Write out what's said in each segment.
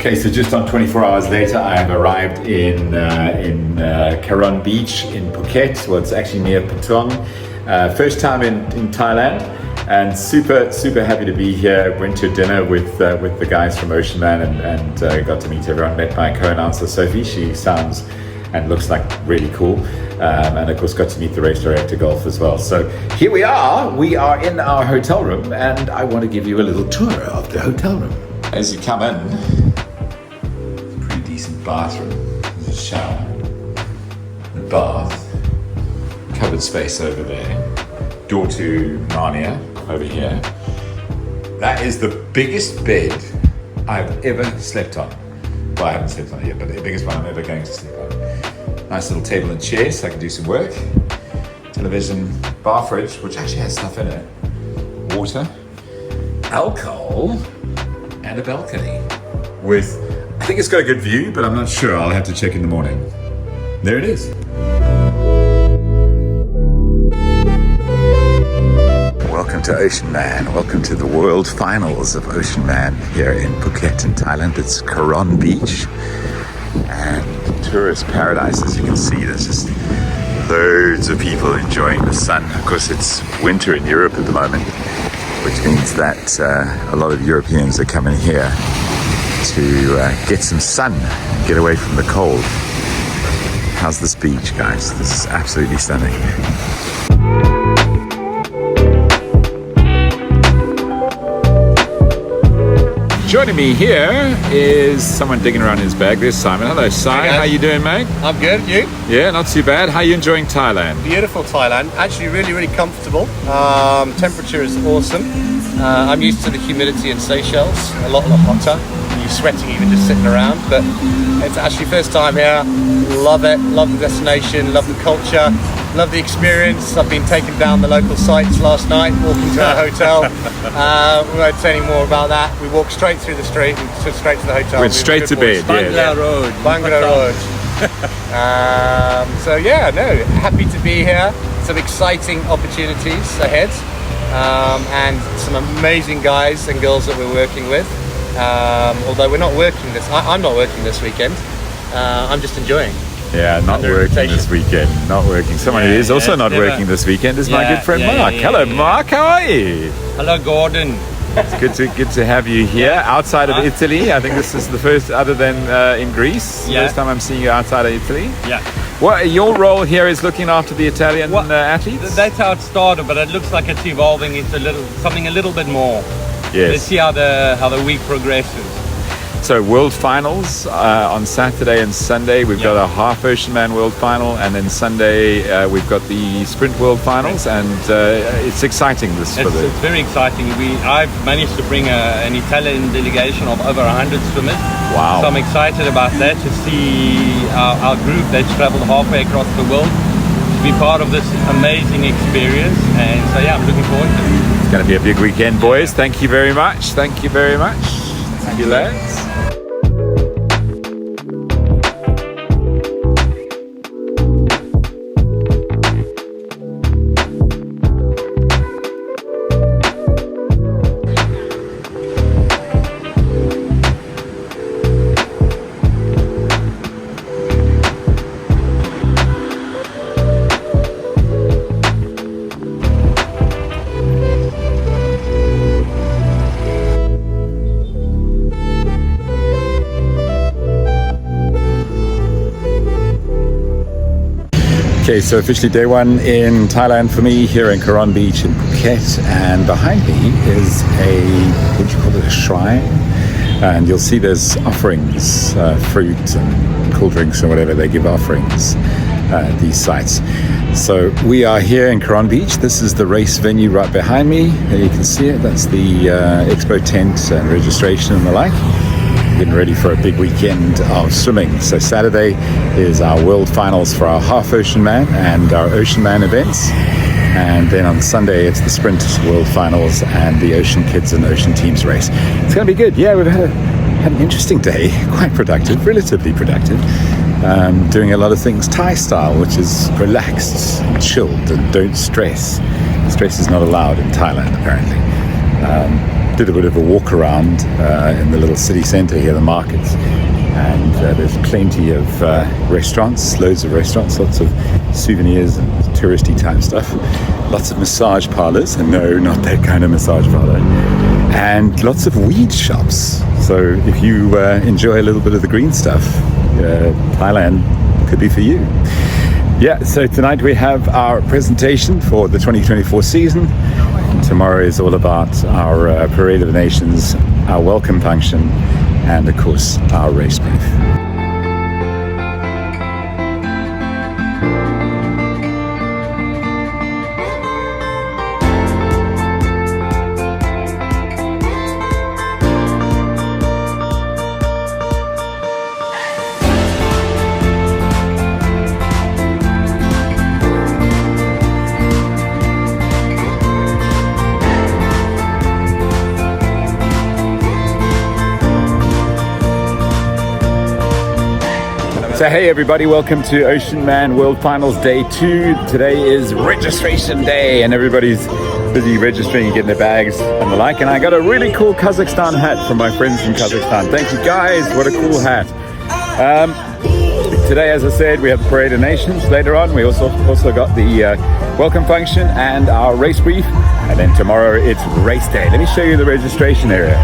Okay, so just on 24 hours later, I have arrived in Karon Beach in Phuket. Well, it's actually near Patong. First time in Thailand, and super happy to be here. Went to dinner with the guys from OCEANMAN and got to meet everyone. Met my co-announcer Sophie. She sounds and looks like really cool. And of course got to meet the race director Golf as well. So here we are in our hotel room, and I want to give you a little tour of the hotel room. As you come in, it's a pretty decent bathroom. There's a shower, a bath, covered space over there, door to Narnia over here. That is the biggest bed I've ever slept on. Well, I haven't slept on it yet, but the biggest one I'm ever going to sleep on. Nice little table and chair so I can do some work. Television, bar fridge, which actually has stuff in it. Water, alcohol, and a balcony with, I think it's got a good view, but I'm not sure. I'll have to check in the morning. There it is. Welcome to OCEANMAN. Welcome to the World Finals of OCEANMAN here in Phuket in Thailand. It's Karon Beach and tourist paradise. As you can see, there's just loads of people enjoying the sun. Of course, it's winter in Europe at the moment, which means that a lot of Europeans are coming here to get some sun and get away from the cold. How's this beach, guys? This is absolutely stunning. Joining me here is someone digging around in his bag. There's Simon. Hello, Simon. How you doing, mate? I'm good. You? Yeah, not too bad. How are you enjoying Thailand? Beautiful Thailand. Actually, really comfortable. Temperature is awesome. I'm used to the humidity in Seychelles. A lot hotter. You're sweating even just sitting around. But it's actually first time here. Love it. Love the destination. Love the culture. Love the experience. I've been taken down the local sites last night, walking to our hotel. We won't say any more about that. We walked straight through the street and straight to the hotel. Went straight to bed, Bangla Road. Bangla Road. So yeah, no, happy to be here. Some exciting opportunities ahead. And some amazing guys and girls that we're working with. Although we're not working I'm not working this weekend. I'm just enjoying. Yeah, not working this weekend. Not working. Someone who is also not working this weekend is my good friend Mark. Hello, Mark. How are you? Hello, Gordon. It's good to have you here outside of Italy. I think this is the first, other than in Greece. First time I'm seeing you outside of Italy. Yeah. Well, your role here is looking after the Italian athletes. That's how it started, but it looks like it's evolving into something a little bit more. Yes. Let's see how the week progresses. So World Finals on Saturday and Sunday. We've got a half OCEANMAN World Final, and then Sunday we've got the Sprint World Finals, and it's exciting. It's very exciting. I've managed to bring an Italian delegation of over 100 swimmers. Wow! So I'm excited about that, to see our group that's travelled halfway across the world to be part of this amazing experience. And so yeah, I'm looking forward to it. It's going to be a big weekend, boys. Thank you very much. Thank you very much. Thank you, lads. Okay, so officially day one in Thailand for me, here in Karon Beach in Phuket, and behind me is what do you call it, a shrine? And you'll see there's offerings, fruit and cool drinks and whatever, they give offerings at these sites. So we are here in Karon Beach. This is the race venue right behind me. There you can see it, that's the expo tent and registration and the like. Getting ready for a big weekend of swimming. So Saturday is our World Finals for our half OCEANMAN and our OCEANMAN events. And then on Sunday, it's the Sprint World Finals and the Ocean Kids and Ocean Teams race. It's going to be good. Yeah, we've had an interesting day, quite productive, relatively productive. Doing a lot of things Thai style, which is relaxed and chilled and don't stress. Stress is not allowed in Thailand, apparently. did a bit of a walk around in the little city centre here, the markets, and there's plenty of restaurants, loads of restaurants, lots of souvenirs and touristy type stuff, lots of massage parlours, and no, not that kind of massage parlour, and lots of weed shops. So if you enjoy a little bit of the green stuff, Thailand could be for you. Yeah, so tonight we have our presentation for the 2024 season. Tomorrow is all about our Parade of the Nations, our welcome function, and of course our race brief. So hey everybody, welcome to OCEANMAN World Finals Day 2. Today is registration day and everybody's busy registering and getting their bags and the like. And I got a really cool Kazakhstan hat from my friends from Kazakhstan. Thank you guys, what a cool hat. Today, as I said, we have the Parade of Nations. Later on, we also got the welcome function and our race brief. And then tomorrow it's race day. Let me show you the registration area.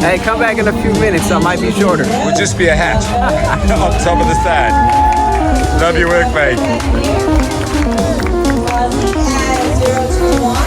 Hey, come back in a few minutes. I might be shorter. Would just be a hat on top of the stand. Love your work, mate. 021.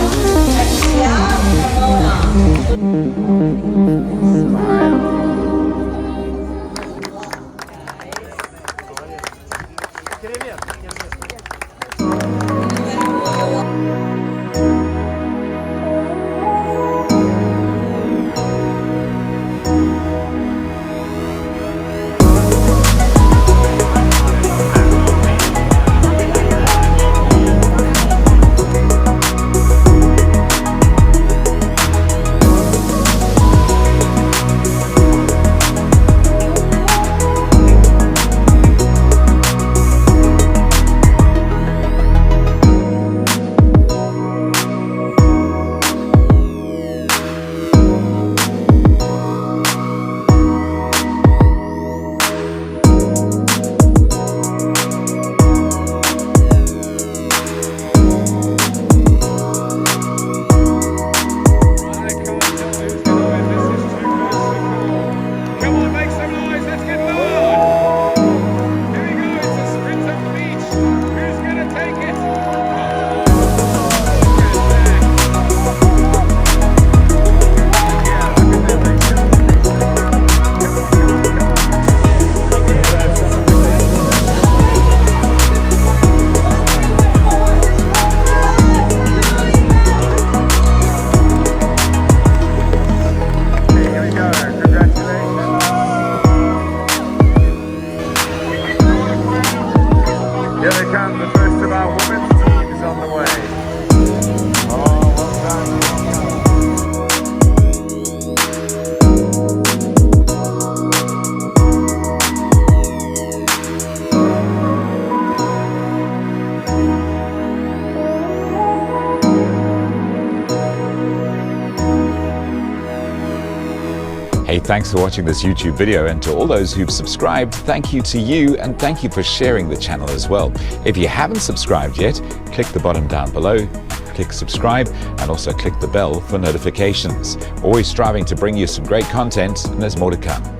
Hey, thanks for watching this YouTube video, and to all those who've subscribed, thank you to you, and thank you for sharing the channel as well. If you haven't subscribed yet, click the button down below, click subscribe, and also click the bell for notifications. Always striving to bring you some great content, and there's more to come.